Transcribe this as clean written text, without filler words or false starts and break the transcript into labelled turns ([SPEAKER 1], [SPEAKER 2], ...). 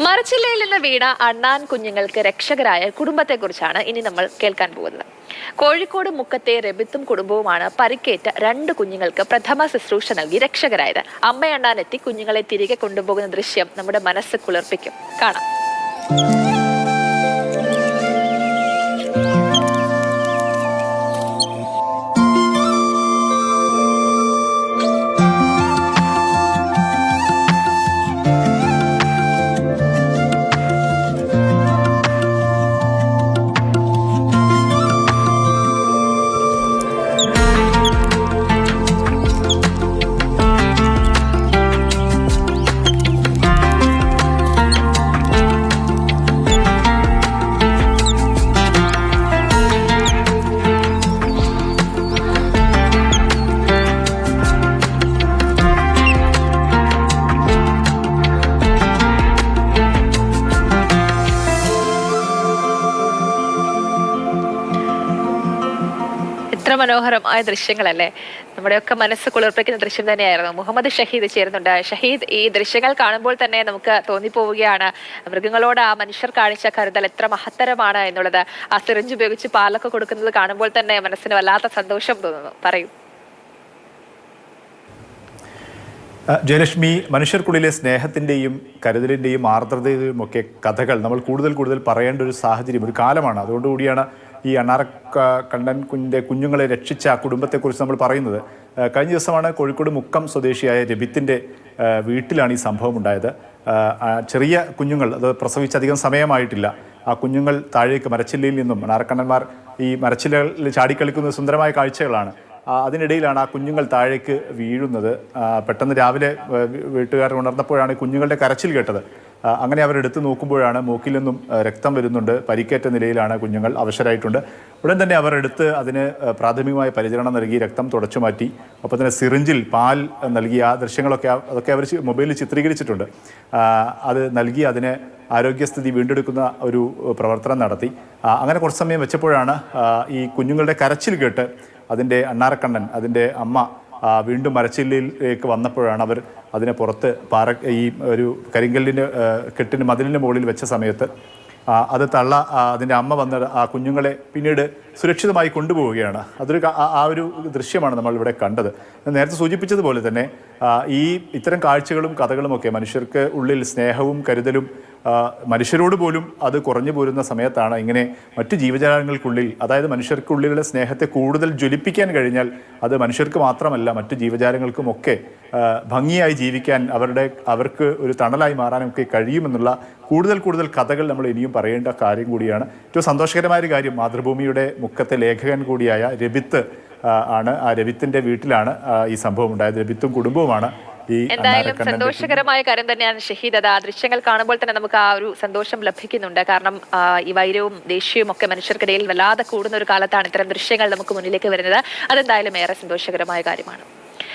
[SPEAKER 1] മരച്ചില്ലയിൽ നിന്ന് വീണ അണ്ണാൻ കുഞ്ഞുങ്ങൾക്ക് രക്ഷകരായ കുടുംബത്തെക്കുറിച്ചാണ് ഇനി നമ്മൾ കേൾക്കാൻ പോകുന്നത്. കോഴിക്കോട് മുക്കത്തെ രബിത്തും കുടുംബവുമാണ് പരിക്കേറ്റ 2 കുഞ്ഞുങ്ങൾക്ക് പ്രഥമ ശുശ്രൂഷ നൽകി രക്ഷകരായത്. അമ്മയണ്ണാൻ എത്തി കുഞ്ഞുങ്ങളെ തിരികെ കൊണ്ടുപോകുന്ന ദൃശ്യം നമ്മുടെ മനസ്സ് കുളിർപ്പിക്കും. കാണാം. എത്ര മനോഹരമായ ദൃശ്യങ്ങളല്ലേ, നമ്മുടെയൊക്കെ മനസ്സ് കുളിർപ്പിക്കുന്ന ദൃശ്യം തന്നെയായിരുന്നു. മുഹമ്മദ് ഷഹീദ് ചേരുന്നുണ്ട്. ഷഹീദ്, ഈ ദൃശ്യങ്ങൾ കാണുമ്പോൾ തന്നെ നമുക്ക് തോന്നിപ്പോവുകയാണ് മൃഗങ്ങളോട് ആ മനുഷ്യർ കാണിച്ച കരുതൽ എത്ര മഹത്തരമാണ് എന്നുള്ളത്. ആ സിറിഞ്ച് ഉപയോഗിച്ച് പാലൊക്കെ കൊടുക്കുന്നത് കാണുമ്പോൾ തന്നെ മനസ്സിന് വല്ലാത്ത സന്തോഷം തോന്നുന്നു. പറയൂ.
[SPEAKER 2] ജയലക്ഷ്മി, മനുഷ്യർക്കുള്ളിലെ സ്നേഹത്തിൻ്റെയും കരുതലിൻ്റെയും ആർദ്രതയും ഒക്കെ കഥകൾ നമ്മൾ കൂടുതൽ പറയേണ്ട ഒരു സാഹചര്യം, ഒരു കാലമാണ്. അതുകൊണ്ടുകൂടിയാണ് ഈ അണ്ണാറക്കണ്ണൻ കുഞ്ഞുങ്ങളെ രക്ഷിച്ച ആ കുടുംബത്തെക്കുറിച്ച് നമ്മൾ പറയുന്നത്. കഴിഞ്ഞ ദിവസമാണ് കോഴിക്കോട് മുക്കം സ്വദേശിയായ രബിത്തിൻ്റെ വീട്ടിലാണ് ഈ സംഭവം ഉണ്ടായത്. ചെറിയ കുഞ്ഞുങ്ങൾ, അത് പ്രസവിച്ച് അധികം സമയമായിട്ടില്ല. ആ കുഞ്ഞുങ്ങൾ താഴേക്ക് മരച്ചില്ലയിൽ നിന്നും, അണ്ണാറക്കണ്ണന്മാർ ഈ മരച്ചില്ലകളിൽ ചാടിക്കളിക്കുന്ന സുന്ദരമായ കാഴ്ചകളാണ്. അതിനിടയിലാണ് ആ കുഞ്ഞുങ്ങൾ താഴേക്ക് വീഴുന്നത്. പെട്ടെന്ന് രാവിലെ വീട്ടുകാർ ഉണർന്നപ്പോഴാണ് കുഞ്ഞുങ്ങളുടെ കരച്ചിൽ കേട്ടത്. അങ്ങനെ അവരെടുത്ത് നോക്കുമ്പോഴാണ് മൂക്കിൽ നിന്നും രക്തം വരുന്നുണ്ട്. പരിക്കേറ്റ നിലയിലാണ് കുഞ്ഞുങ്ങൾ, അവശരായിട്ടുണ്ട്. ഉടൻ തന്നെ അവർ എടുത്ത് അതിന് പ്രാഥമികമായ പരിചരണം നൽകി രക്തം തുടച്ചു മാറ്റി. ഒപ്പം തന്നെ സിറിഞ്ചിൽ പാൽ നൽകി. ആ ദൃശ്യങ്ങളൊക്കെ അതൊക്കെ അവർ മൊബൈലിൽ ചിത്രീകരിച്ചിട്ടുണ്ട്. അത് നൽകി അതിനെ ആരോഗ്യസ്ഥിതി വീണ്ടെടുക്കുന്ന ഒരു പ്രവർത്തനം നടത്തി. അങ്ങനെ കുറച്ച് സമയം വെച്ചപ്പോഴാണ് ഈ കുഞ്ഞുങ്ങളുടെ കരച്ചിൽ കേട്ട് അതിൻ്റെ അണ്ണാറക്കണ്ണൻ, അതിൻ്റെ അമ്മ വീണ്ടും മരച്ചില്ലയിലേക്ക് വന്നപ്പോഴാണ് അവർ അതിനെ പുറത്ത് ഈ ഒരു കരിങ്കല്ലിൻ്റെ കെട്ടിന് മതിലിൻ്റെ മുകളിൽ വെച്ച സമയത്ത് അത് അതിൻ്റെ അമ്മ വന്ന് ആ കുഞ്ഞുങ്ങളെ പിന്നീട് സുരക്ഷിതമായി കൊണ്ടുപോവുകയാണ്. ആ ഒരു ദൃശ്യമാണ് നമ്മൾ ഇവിടെ കണ്ടത്. നേരത്തെ സൂചിപ്പിച്ചതുപോലെ തന്നെ ഇത്തരം കാഴ്ചകളും കഥകളുമൊക്കെ മനുഷ്യർക്ക് ഉള്ളിൽ സ്നേഹവും കരുതലും, മനുഷ്യരോട് പോലും അത് കുറഞ്ഞു പോരുന്ന സമയത്താണ് ഇങ്ങനെ മറ്റു ജീവജാലങ്ങൾക്കുള്ളിൽ, അതായത് മനുഷ്യർക്കുള്ളിലുള്ള സ്നേഹത്തെ കൂടുതൽ ജ്വലിപ്പിക്കാൻ കഴിഞ്ഞാൽ അത് മനുഷ്യർക്ക് മാത്രമല്ല മറ്റു ജീവജാലങ്ങൾക്കുമൊക്കെ ഭംഗിയായി ജീവിക്കാൻ, അവർക്ക് ഒരു തണലായി മാറാനൊക്കെ കഴിയുമെന്നുള്ള കൂടുതൽ കഥകൾ നമ്മൾ ഇനിയും പറയേണ്ട കാര്യം കൂടിയാണ്. ഏറ്റവും സന്തോഷകരമായ ഒരു കാര്യം, മാതൃഭൂമിയുടെ മുക്കത്തെ ലേഖകൻ കൂടിയായ രബിത്ത് ആണ്. ആ രബിത്തിന്റെ വീട്ടിലാണ് ഈ സംഭവം ഉണ്ടായത്. രബിത്തും കുടുംബവുമാണ്
[SPEAKER 1] എന്തായാലും സന്തോഷകരമായ കാര്യം തന്നെയാണ് ഷഹീദ്. അത് ആ ദൃശ്യങ്ങൾ കാണുമ്പോൾ തന്നെ നമുക്ക് ആ ഒരു സന്തോഷം ലഭിക്കുന്നുണ്ട്. കാരണം ഈ വൈരവും ദേഷ്യവും ഒക്കെ മനുഷ്യർക്കിടയിൽ വല്ലാതെ കൂടുന്ന ഒരു കാലത്താണ് ഇത്തരം ദൃശ്യങ്ങൾ നമുക്ക് മുന്നിലേക്ക് വരുന്നത്. അതെന്തായാലും ഏറെ സന്തോഷകരമായ കാര്യമാണ്.